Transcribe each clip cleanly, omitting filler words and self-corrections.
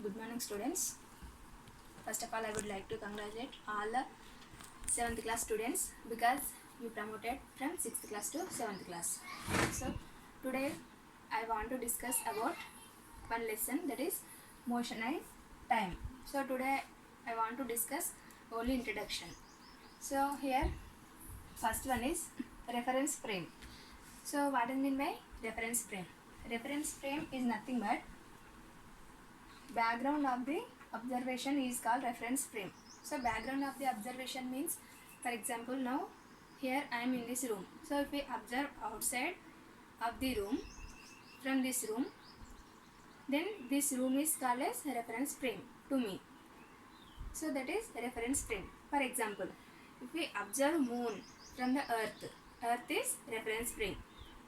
Good morning, students. First of all, I would like to congratulate all the 7th class students because you promoted from 6th class to 7th class. So, today I want to discuss about one lesson, that is motion and time. So, today I want to discuss only introduction. So, here first one is reference frame. So, what is mean by reference frame? Reference frame is nothing but background of the observation is called reference frame. So background of the observation means, for example, now here I am in this room. So if we observe outside of the room, from this room, then this room is called as reference frame to me. So that is reference frame. For example, if we observe moon from the earth, earth is reference frame.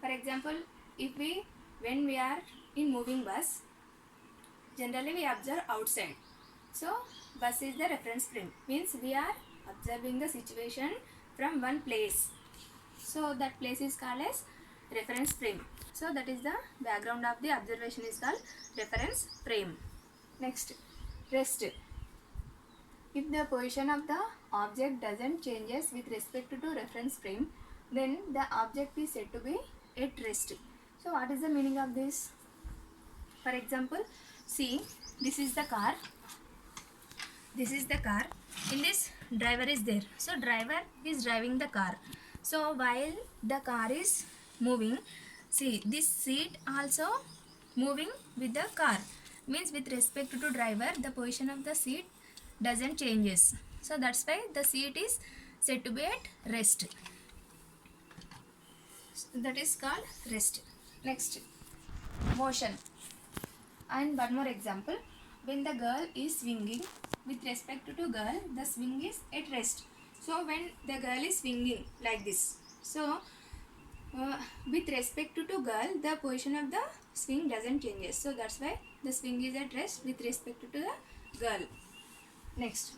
For example, when we are in moving bus, generally we observe outside. So bus is the reference frame, means we are observing the situation from one place. So that place is called as reference frame. So that is the background of the observation is called reference frame. Next, rest. If the position of the object doesn't changes with respect to reference frame, then the object is said to be at rest. So what is the meaning of this? For example, see, this is the car. This is the car. In this, driver is there. So driver is driving the car. So while the car is moving, see, this seat also moving with the car. Means with respect to driver, the position of the seat doesn't changes. So that's why the seat is said to be at rest. So that is called rest. Next, motion. And one more example, when the girl is swinging, with respect to girl, the swing is at rest. So when the girl is swinging like this, so with respect to girl, the position of the swing doesn't changes. So that's why the swing is at rest with respect to the girl. Next,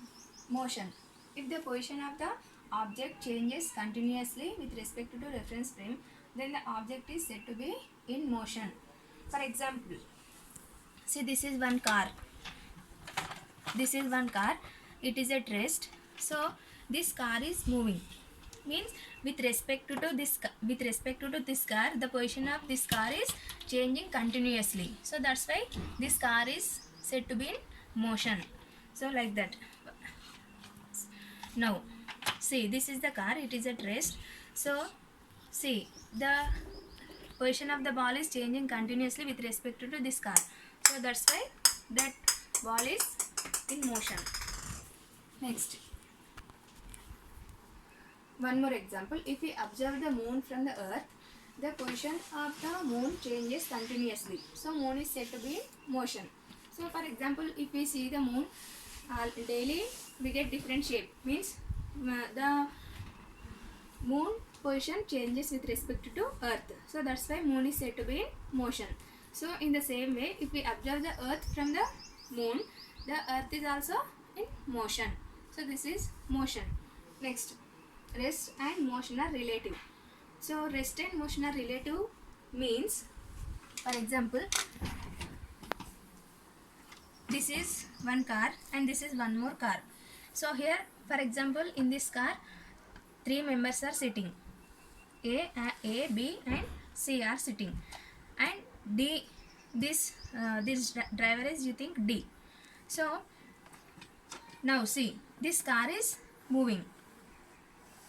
motion. If the position of the object changes continuously with respect to reference frame, then the object is said to be in motion. For example, see, this is one car. This is one car. It is at rest. So this car is moving. Means with respect to this car, the position of this car is changing continuously. So that's why this car is said to be in motion. So like that. Now, see, this is the car. It is at rest. So see, the position of the ball is changing continuously with respect to this car. So that's why that ball is in motion. Next, one more example. If we observe the moon from the earth, the position of the moon changes continuously. So moon is said to be in motion. So for example, if we see the moon daily, we get different shape. Means the moon position changes with respect to earth. So that's why moon is said to be in motion. So in the same way, if we observe the earth from the moon, the earth is also in motion. So this is motion. Next, rest and motion are relative. So rest and motion are relative means, for example, this is one car and this is one more car. So here, for example, in this car, 3 members are sitting. A, B and C are sitting. And D, this driver is, you think, D. So now see, this car is moving.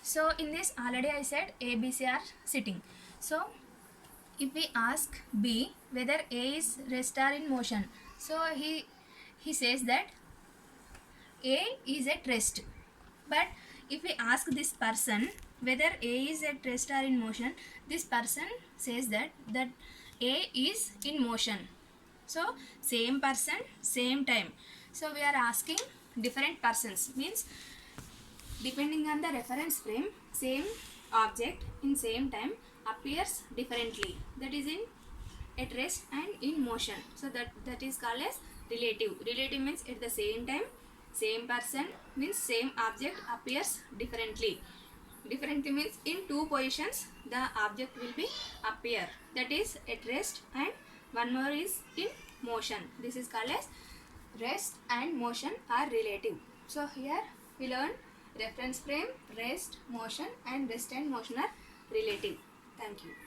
So in this already I said A, B, C are sitting. So if we ask B whether A is rest or in motion, so he says that A is at rest. But if we ask this person whether A is at rest or in motion, this person says that A is in motion. So same person, same time. So we are asking different persons, means depending on the reference frame, same object in same time appears differently. That is in at rest and in motion. So that is called as relative. Relative means at the same time, same person, means same object appears differently. Differently means in two positions the object will be appear. That is at rest and one more is in motion. This is called as rest and motion are relative. So here we learn reference frame, rest, motion, and rest and motion are relative. Thank you.